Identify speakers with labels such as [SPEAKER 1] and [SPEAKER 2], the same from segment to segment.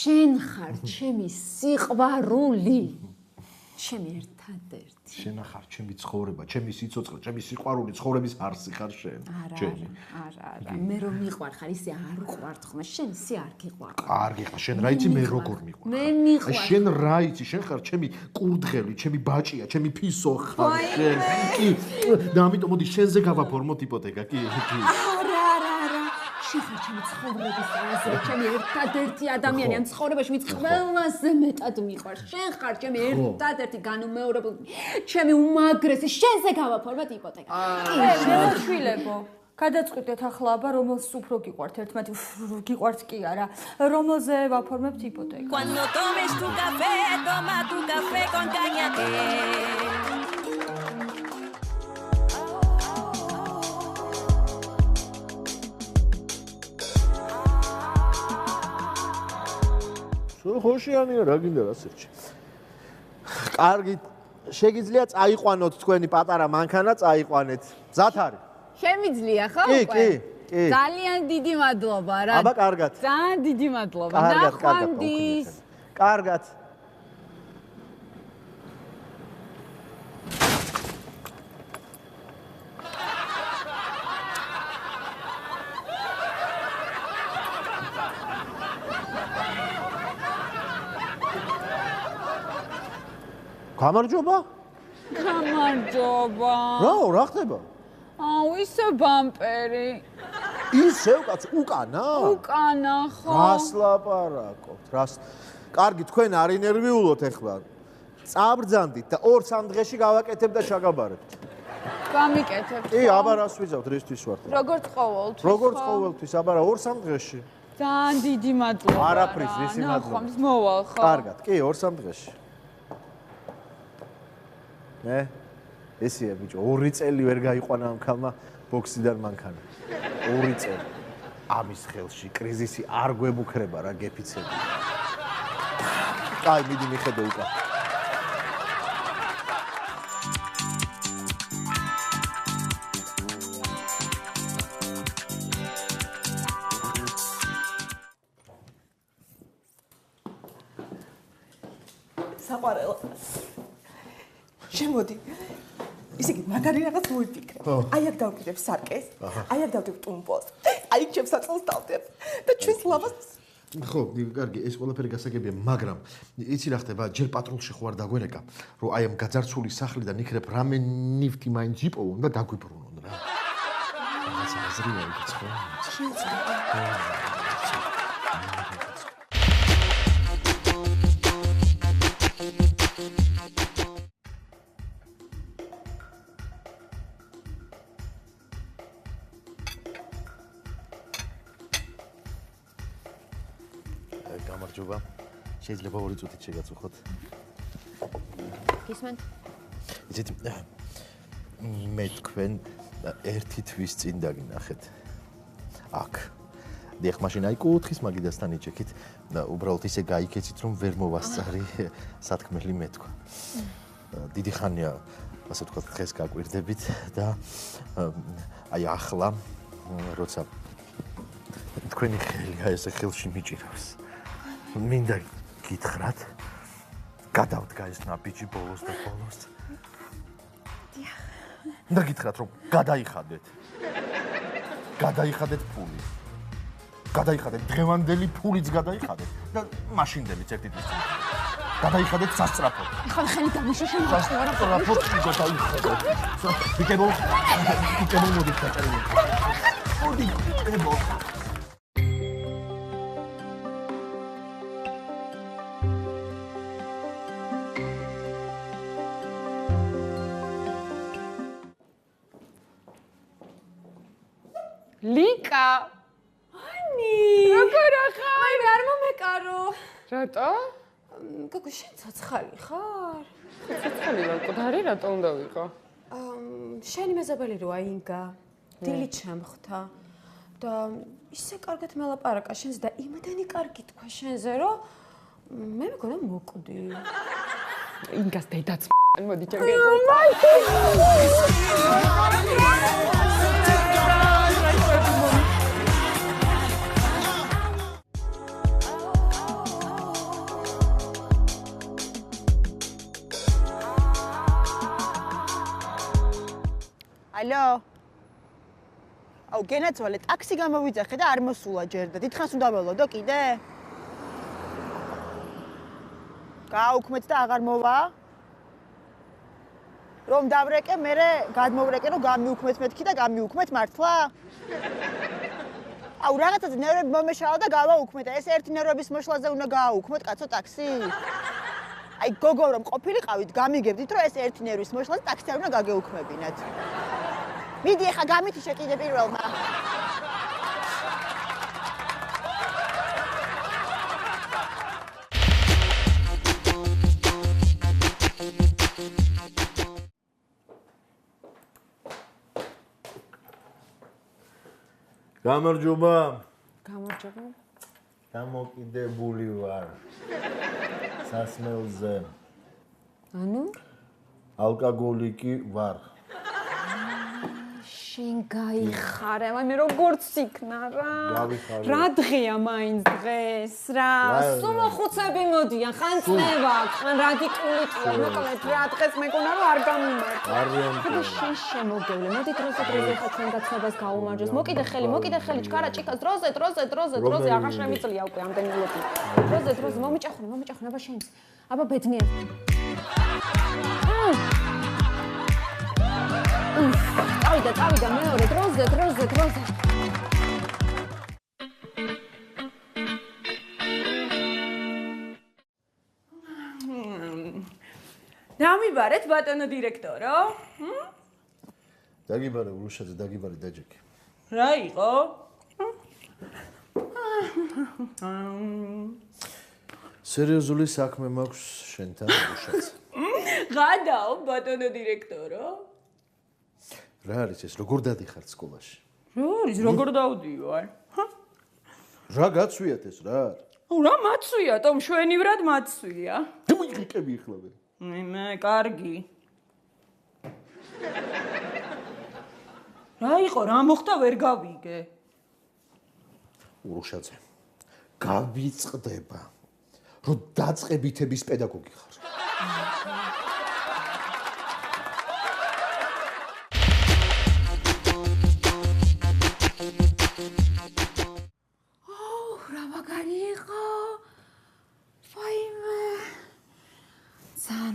[SPEAKER 1] შენ ხარ ჩემი სიყვარული. ჩემი ერთადერთი.
[SPEAKER 2] შენ ხარ ჩემი ცხოვრება, ჩემი სიცოცხლე, ჩემი სიყვარული, ცხოვრების არსი ხარ შენ. ჩემი.
[SPEAKER 1] არა. მე რომ მიყვარ ხარ, ისე არ ყვართ ხომ, შენ ისე არ გიყვარ.
[SPEAKER 2] არ გიყვარ, შენ რა იცი მე როგორ მიყვარ.
[SPEAKER 1] მე მიყვარ.
[SPEAKER 2] შენ რა იცი, შენ ხარ ჩემი კურდღელი, ჩემი ბაჭია, ჩემი ფისო ხარ შენ. კი. და ამიტომ მოდი შენზე გავაფორმოთ იპოთეკა, კი.
[SPEAKER 1] არა. შენ ხარ ჩემი ცხოვრების აზრი, ჩემი ერთადერთი ადამიანი ამ ცხოვრებაში, ვინც ყველაზე მეტად მიყვარს. შენ ხარ ჩემი ერთადერთი განუმეორებელი, ჩემი უმაგრესი, შენზე გავაფორმოთ იპოთეკა.
[SPEAKER 3] მემოშვილებო, გადაწყვიტეთ ახლა აბა რომელს უფრო გიყვართ ერთმანეთი, გიყვართ კი არა, რომელზე ვაფორმებთ იპოთეკა.
[SPEAKER 4] Cuando tomes tu café, toma tu café con cañate.
[SPEAKER 2] ხოშიანია რა გინდა რა სერჩი. კარგი, შეგიძლია წაიყვანოთ თქვენი პატარა მანქანა, წაიყვანეთ. მზად არის?
[SPEAKER 1] შემიძლია ხო
[SPEAKER 2] კი.
[SPEAKER 1] ძალიან დიდი მადლობა რა.
[SPEAKER 2] აბა კარგად.
[SPEAKER 1] ძალიან დიდი მადლობა.
[SPEAKER 2] ნახვამდის. კარგად. გამარჯობა?
[SPEAKER 1] გამარჯობა.
[SPEAKER 2] რა ხდება?
[SPEAKER 1] ისე ბამპერი.
[SPEAKER 2] ისევ კაც უკანა?
[SPEAKER 1] უკანა ხო.
[SPEAKER 2] რას ლაპარაკობთ? კარგი, თქვენ არ ინერვიულოთ ახლა. წაბრძანდით და 2-3 დღეში გავაკეთებ და შეგაბარებთ.
[SPEAKER 1] გამიკეთებ.
[SPEAKER 2] კი, აბა რას ვიზავთ, რისთვის ვართ?
[SPEAKER 1] როგორც ყოველთვის.
[SPEAKER 2] როგორც ყოველთვის, აბა რა 2-3 დღეში.
[SPEAKER 1] ძალიან დიდი მადლობა.
[SPEAKER 2] არაფრის, რისი მადლობა.
[SPEAKER 1] ნახვამდის მოვალ ხო?
[SPEAKER 2] კარგად, კი, 2-3 დღეში. ესეა ბიჭო, 2 წელი ვერ გაიყვანა ამ ქალმა ბოქსიდან მანქანა. 2 წელი. ამის ხელში კრიზისი არ გვებუქრება რა გეფიცები. კაი, მიდი მიხედე უკან.
[SPEAKER 5] საყვარელო. შემოდი. ისე იგი მაგარი რაღაც მოიფიქრე. აი აქ დავკიდებ სარკეს, აი აქ დავდებ ტუმბოს, აი იქ ჩემსაწელს დავდებ და ჩვენს ლავას.
[SPEAKER 2] ხო, კარგი, ეს ყველაფერი გასაგებია, მაგრამ იცი რა ხდება, ჯერ პატრულში ხო არ დაგვენეკა, რომ აი ამ გაძარცული სახლიდან იქნებ რამე ნივთი მაინც იპოვონ და დაგვიბრუნონ რა. რაღაც აზრია იქაც ხო? გამარჯობა. შეიძლება 2 წუთით შეგაწუხოთ.
[SPEAKER 1] გისმენთ?
[SPEAKER 2] იცით, მე თქვენ 1 თვის წინ დაგინახეთ. აქ. დიახ, მაშინ აი კუთხის მაგიდასთან იჩექით და უბრალოდ ისე გაიქეცით, რომ ვერ მოვასწარი სათქმელი მე თქვა. დიდი ხანია, ასე ვთქვათ, დღეს გაკვირდებით და აი ახლა, როცა თქვენი ხელია ესე ხელში მიჭირავს. მინდა გითხრათ, გადავდგა ეს ნაბიჯი ბოლოს და ბოლოს. დიახ. მინდა გითხრათ, რომ გადაიხადეთ ფული. გადაიხადეთ დღევანდელი ფულიც გადაიხადეთ და მაშინდელიც ერთი თვის წინ. გადაიხადეთ სასწრაფოდ.
[SPEAKER 1] ხან ხელი დამიშო შემოწვა.
[SPEAKER 2] სასწრაფოდ გადაიხადეთ. ვიკებო მოდი დაწერილი. მოდი ვიკებო.
[SPEAKER 1] ლიკა. როგორ ახარ?
[SPEAKER 5] აი არ მომეკარო.
[SPEAKER 1] რატო?
[SPEAKER 5] გოგო, შენ ცოცხალი ხარ?
[SPEAKER 1] ცოცხალი ვარ, კუდარი რატო უნდა ვიყო?
[SPEAKER 5] შენი მეზობელი როა ინგა. დილით ჩამხვდა და ისე კარგად მელაპარაკა შენზე და იმდენი კარგი თქვა შენზე, რომ მე მეგონა მოკვდი.
[SPEAKER 1] ინგას დედაც მოდი ჩაგეყო.
[SPEAKER 6] ალო. აუ, გენაცვალე, ტაქსი გამოვიძახე და არ მოსულა ჯერ და დიდხანს უნდა ველოდო კიდე? გააუქმეთ და აღარ მოვა? რომ დავრეკე, მერე გადმოვრეკე, რომ გამიუქმეთ მეთქი და გამიუქმეთ მართლა? აუ, რაღაცაზე ნერვები მომეშალა და გავაუქმეთ. ეს ერთი ნერვების მოშლაზე უნდა გააუქმოთ, კაცო, ტაქსი? აი, გოგო რომ ყოფილიყავით, გამიგებდით, რომ ეს ერთი ნერვის მოშლაზე ტაქსი არ უნდა გაგეუქმებინათ. მიდი, ეხა გამითიშე კიდე პირველმა.
[SPEAKER 2] გამარჯობა.
[SPEAKER 5] გამარჯობა.
[SPEAKER 2] დამოკიდებული ვარ. სასმელზე.
[SPEAKER 5] ანუ?
[SPEAKER 2] ალკოჰოლიკი ვარ.
[SPEAKER 1] შენ გაიხარე, მე როგორც იქნა რა. რა დღეა მაინც დღეს რა. სულ მოხუცები მოდიან, ხან წნევა, ხან რადიკულიტია, მოკლედ რა დღეს მეკონა რომ არ გამიმართა. და შენ შემოგევლე, მოდი დროზე ხა ჩვენ გაცნობას გაუმარჯოს. მოკიდე ხელი, ჩქარა ჭიქას, დროზე აღარ შემიძლია უკვე ამდენი ლოგი. დროზე, მომიჭახუნე, აბა შენს. აბა ბედნიერ. წავიდა მეორე დროზე.
[SPEAKER 3] დამიბარეთ ბატონო დირექტორო?
[SPEAKER 2] დაგიბარე ულუშაძე, დაგიბარე დაჯექი.
[SPEAKER 3] რა იყო?
[SPEAKER 2] სერიოზული საქმე მაქვს შენთან ულუშაძე.
[SPEAKER 3] გადაო ბატონო დირექტორო?
[SPEAKER 2] რა არის ეს? როგორ დადიხართ სკოლაში?
[SPEAKER 3] რა არის, როგორ დავდივარ?
[SPEAKER 2] რა გაცვიათ ეს რა?
[SPEAKER 3] რა მაცვია, ტომ შვენივრად მაცვია.
[SPEAKER 2] დიმიგიკები ეხლავე.
[SPEAKER 3] მე კარგი. რა იყო, რა მოხდა ვერ გავიგე.
[SPEAKER 2] ულუშაძე. გავიწყდება, რომ დაწყებითების პედაგოგი ხარ.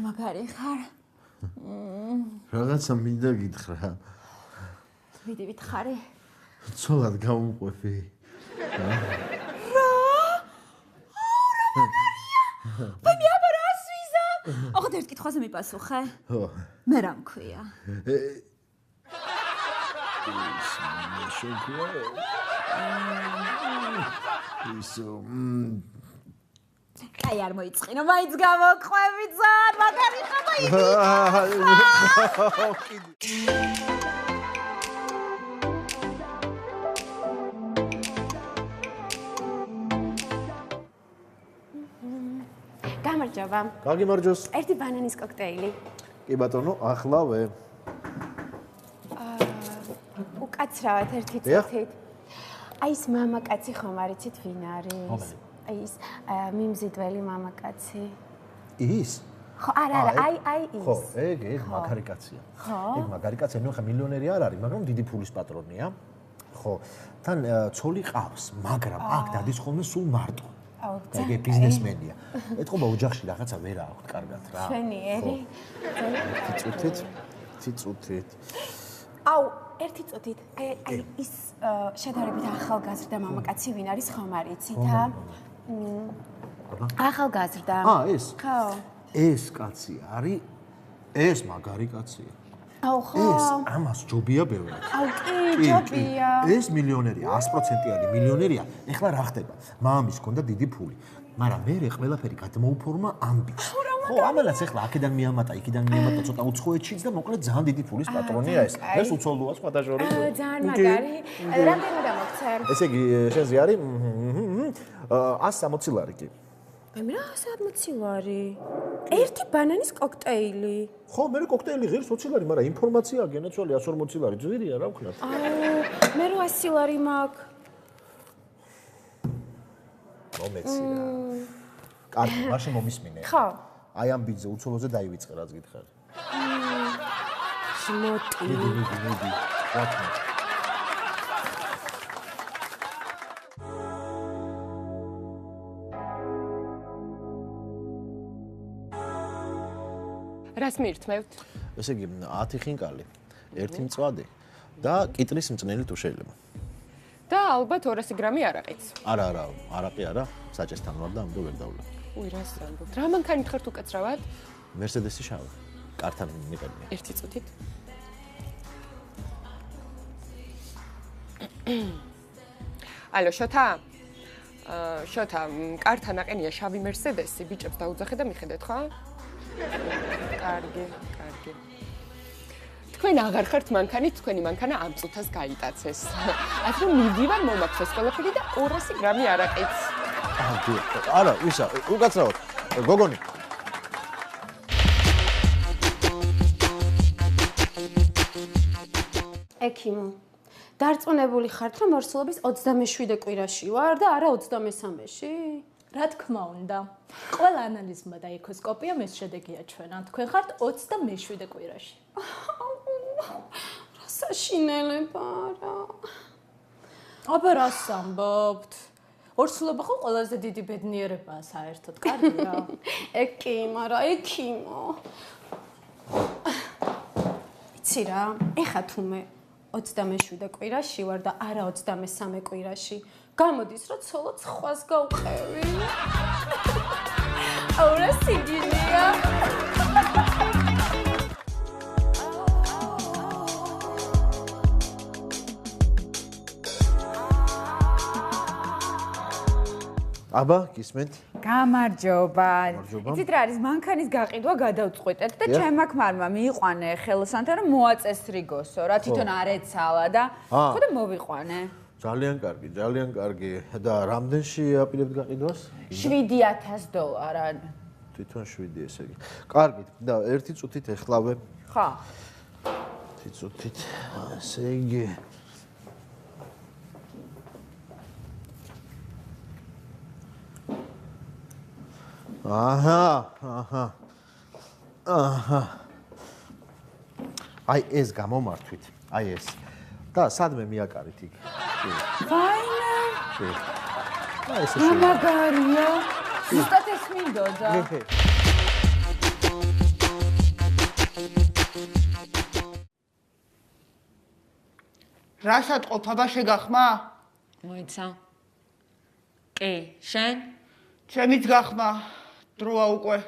[SPEAKER 1] მაგარი ხარ.
[SPEAKER 2] რაღაცა მინდა გითხრა.
[SPEAKER 1] მიდი ვითხარი.
[SPEAKER 2] ცოლად გამომყვები.
[SPEAKER 1] რა? ვაი მე აბა რა სვიზა? ოღონდ ერთ კითხვაზე მიპასუხე.
[SPEAKER 2] ხო.
[SPEAKER 1] მე რა მქვია? კაი არ მოიწყინო, მაინც გამოყვები ძალიან, მაგარი ხარ და იგი. გამარჯობა.
[SPEAKER 2] გაგიმარჯოს.
[SPEAKER 5] ერთი ბანანის კოქტეილი.
[SPEAKER 2] კი ბატონო, ახლავე.
[SPEAKER 5] უკაცრავად ერთი წუთით. აი ეს მამაკაცი ხომ არიცით ვინ არის? აი ეს მიმზიდველი მამაკაცი.
[SPEAKER 2] ის?
[SPEAKER 5] ხო, არა, აი ის.
[SPEAKER 2] ხო, ეგ მაგარი კაცია. ეგ მაგარი კაცია, ნუ ხა მილიონერი არ არის, მაგრამ დიდი ფულის პატრონია. ხო, თან ცოლი ყავს, მაგრამ აქ დადის ხოლმე სულ მარტო. ეგ ბიზნესმენია. ეთქობა ოჯახში რაღაცა ვერ აქვს კარგად რა.
[SPEAKER 5] შვენიერი.
[SPEAKER 2] წუთით.
[SPEAKER 5] აუ, ერთი წუთით. აი ის შედარებით ახალგაზრდა მამაკაცი ვინ არის ხომ არიცით? ახალგაზრდა.
[SPEAKER 2] ეს?
[SPEAKER 5] ხო.
[SPEAKER 2] ეს კაცი არის ეს მაგარი კაცია.
[SPEAKER 5] აუ ხო.
[SPEAKER 2] ეს ამას ჯობია ბევრად.
[SPEAKER 5] აუ კი, ჯობია.
[SPEAKER 2] ეს მილიონერია, 100%-იანი მილიონერია. ეხლა რა ხდება? მამის ჰქონდა დიდი ფული, მაგრამ მე ყველაფერი გადმოუფორმა ამბიც. ხო, ამანაც ეხლა აქედან მიამატა, იქიდან მიამატა ცოტა უცხოეთშიც და მოკლედ ძალიან დიდი ფულის პატრონია ეს. ეს უცოლოა სხვათა შორის.
[SPEAKER 5] ძალიან მაგარი. რამდენი დამოგცე?
[SPEAKER 2] ესე იგი, შენზე არის 160 ლარი კი.
[SPEAKER 5] მე რა 160 ლარი? ერთი ბანანის კოქტეილი.
[SPEAKER 2] ხო, მე კოქტეილი ღირს 20 ლარი, მაგრამ ინფორმაცია გენაცვალე 140 ლარი. ძვირია რა ვქნათ.
[SPEAKER 5] მე რო 100 ლარი მაქვს.
[SPEAKER 2] მომეცი რა. კარგი, მაშინ მომისმინე.
[SPEAKER 5] ხო.
[SPEAKER 2] აი ამ ბიძზე უცოლოზე დაივიწყე რაც გითხარი.
[SPEAKER 5] მოტი.
[SPEAKER 2] მიდი. რა თქმა უნდა.
[SPEAKER 7] რას მიირთმევთ?
[SPEAKER 2] ესე იგი 10 ხინკალი, 1 მწვადი და კიტრის მწნელი თუ შეიძლება.
[SPEAKER 7] და ალბათ 200 გრამი არაყიც.
[SPEAKER 2] არა, არაყი არა, საჭესთან ვარ და ამდო ვერ დავლა.
[SPEAKER 7] უი, რას ამბობ? რა მანქანით ხართ უკაცრავად?
[SPEAKER 2] მერსედესი შავი. კართან მიყენია.
[SPEAKER 7] ერთი წუთით. ალო, შოთა? შოთა, კართან აყენია შავი მერსედესი, ბიჭებს დაუძახე და მიხედეთ, ხო? კარგი. თქვენ აღარ ხართ მანქანით, თქვენი მანქანა ამ წუთას გაიტაცეს. ასე რომ მიდივარ მომაქვს ყველაფერი და 200 გრამი არაყიც.
[SPEAKER 2] არა, ისა, უკაცრავად. გოგონი.
[SPEAKER 5] ექიმო. დარწმუნებული ხართ, რომ ორსულობის 27 კვირაში ვარ და არა 23-ში?
[SPEAKER 3] რა თქმა უნდა. ყველა ანალიზმა და ეკოსკოპიამ ეს შედეგი აჩვენა. თქვენ ხართ 27 კვირაში.
[SPEAKER 5] რა საშინელება რა.
[SPEAKER 3] აბა რას ამბობთ? ორსულობა ხო ყველაზე დიდი ბედნიერებაა საერთოდ, კარგია?
[SPEAKER 5] ექიმო. იცი რა, ეხა თუმე 27 კვირაში ვარ და არა 23 კვირაში. გამოდის რომ ცოლად სხვას გავყევი. აურა სიგინია.
[SPEAKER 2] აბა, გისმენთ?
[SPEAKER 8] გამარჯობა. იცით რა არის, მანქანის გაყიდვა გადავწყვეტეთ და ჩემმა ქმარმა მიიყვანე ხელოსანთან რომ მოაწეს რიგოსო, რა თვითონ არ ეცალა და ხო და მოვიყვანე.
[SPEAKER 2] ძალიან კარგი. და რამდენში აპირებთ გაყიდვას?
[SPEAKER 8] $7,000.
[SPEAKER 2] თვითონ 7 ესე იგი. კარგი, და 1 წუთით ეხლავე.
[SPEAKER 8] ხო.
[SPEAKER 2] 1 წუთით. ესე იგი. აჰა. აი ეს გამომართვით, აი ეს. და სადმე მიაკარით იქ.
[SPEAKER 3] ვაინა.
[SPEAKER 2] აი ეს შეიძლება.
[SPEAKER 3] მაგარია. ზუსტად ეს მინდოდა.
[SPEAKER 6] რასაც ყოფა შეგახმა?
[SPEAKER 1] მოიცა. კი, შენ?
[SPEAKER 6] ჩემიც გახმა. დროა უკვე.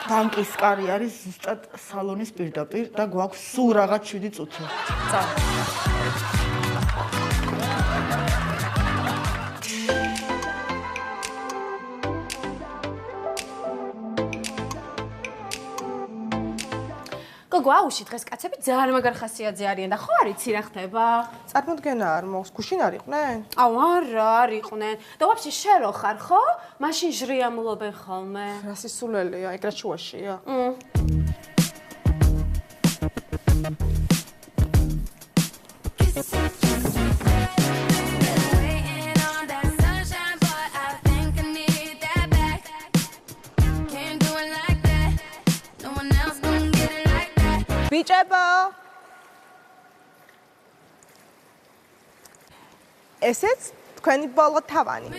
[SPEAKER 6] ბანკის კარი არის ზუსტად სალონის პირდაპირ და გვაქვს სულ რაღაც 7 წუთი.
[SPEAKER 1] წა.
[SPEAKER 5] გოგო, აუში დღეს კაცები ძალიან მაგარ ხასიათზე არიან და ხო არ იცი რა ხდება?
[SPEAKER 9] წარმოდგენა არ მოხს, გუშინ არ იყვნენ?
[SPEAKER 5] აუ არა, არ იყვნენ. და ვაფშე შენ რო ხარ, ხო? მაშინ ჟრიამულობენ ხოლმე.
[SPEAKER 9] რა სისულელეა, ეგრეთ შუაშია. ბიჭებო! ესეც თქვენი ბოლო თავანი.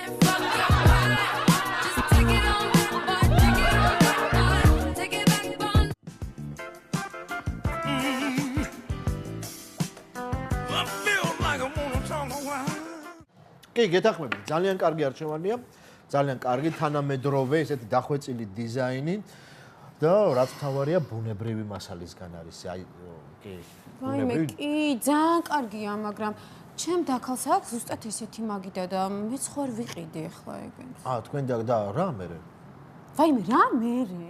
[SPEAKER 2] კი, გეთახმები, ძალიან კარგი არჩევანია. ძალიან კარგი თანამედროვე, ესეთი დახვეწილი დიზაინი. და რაც თავარია ბუნებრივი მასალისგან არის. აი, კი.
[SPEAKER 5] ვაიმე, კი, ძალიან კარგია, მაგრამ ჩემ დაქალს აქვს ზუსტად ესეთი მაგიდა და მეც ხო არ ვიყიდი ახლა ეგენს.
[SPEAKER 2] თქვენ და რა მერე?
[SPEAKER 5] ვაიმე, რა მერე?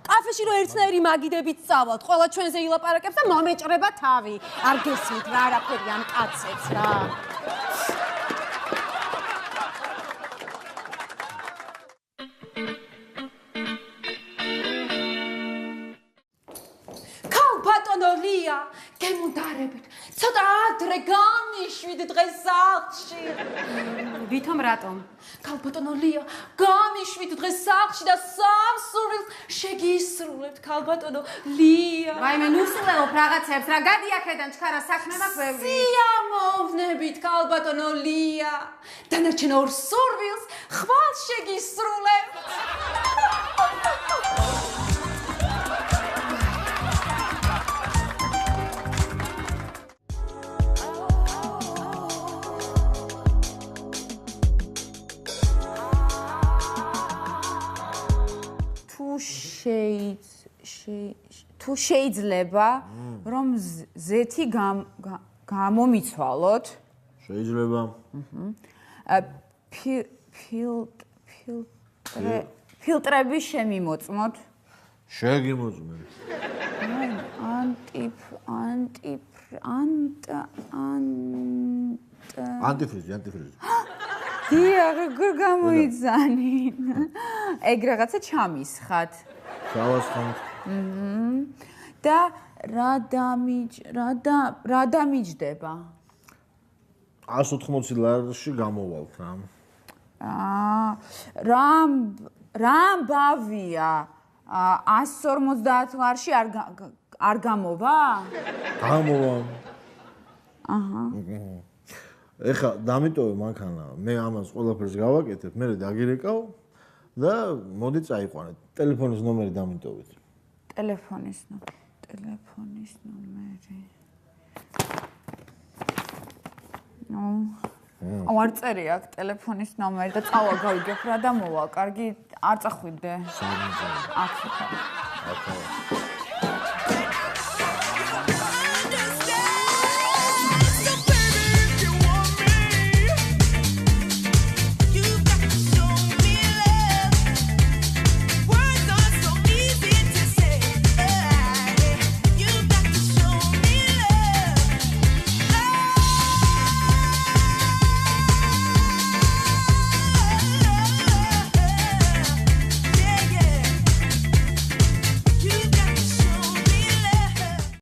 [SPEAKER 5] კაფეში რო ერთნაირი მაგიდებით წავალთ, ყველა ჩვენზე ილაპარაკებს და მომეჭრება თავი. არ გესმით რა არაფერი ამ კაცებს რა.
[SPEAKER 1] ლია, გემუნდარებით. ცოტა ადრე გამიშვიდ დღეს სახლში.
[SPEAKER 5] ვითომ რატომ?
[SPEAKER 1] ქალბატონო ლია, გამიშვიდ დღეს სახლში და სამსურვილს შეგისრულებთ, ქალბატონო ლია.
[SPEAKER 5] ვაიმე, ნუსულელობ რაღაცებს, რა გადი აქედან ჩქარა საქმე მაქვს ბევრი.
[SPEAKER 1] სიამოვნებით, ქალბატონო ლია. დანარჩენ ორ სურვილს ხვალ შეგისრულებთ.
[SPEAKER 8] თუ შეიძლება რომ ზეთი გამომიცვალოთ
[SPEAKER 10] შეიძლება
[SPEAKER 8] ფილტრები შემიმოწმოთ
[SPEAKER 10] შეგიმოწმეთ ანტიფრიზი
[SPEAKER 8] დიახ, როგორ გამოიძანინ? ეგ რაღაცა ჩამისხათ.
[SPEAKER 10] ჩავასხამთ.
[SPEAKER 8] და რა დამიჯდება?
[SPEAKER 10] 180 ლარში გამოვალთ რა.
[SPEAKER 8] რამ ბავია? 150 ლარში არ გამოვა?
[SPEAKER 10] გამოვა. ეხა დამიტოვე მანქანა, მე ამას ყველაფერს გავაკეთებ, მე დაგირეკავ და მოდი წაიყვანეთ. ტელეფონის ნომერი დამიტოვეთ.
[SPEAKER 8] ტელეფონის ნომერი. არ წერი აქ ტელეფონის ნომერი და წავა გავიგებ რა და მოვა. კარგი, არ წახვიდე.
[SPEAKER 10] სამი.
[SPEAKER 8] აქ.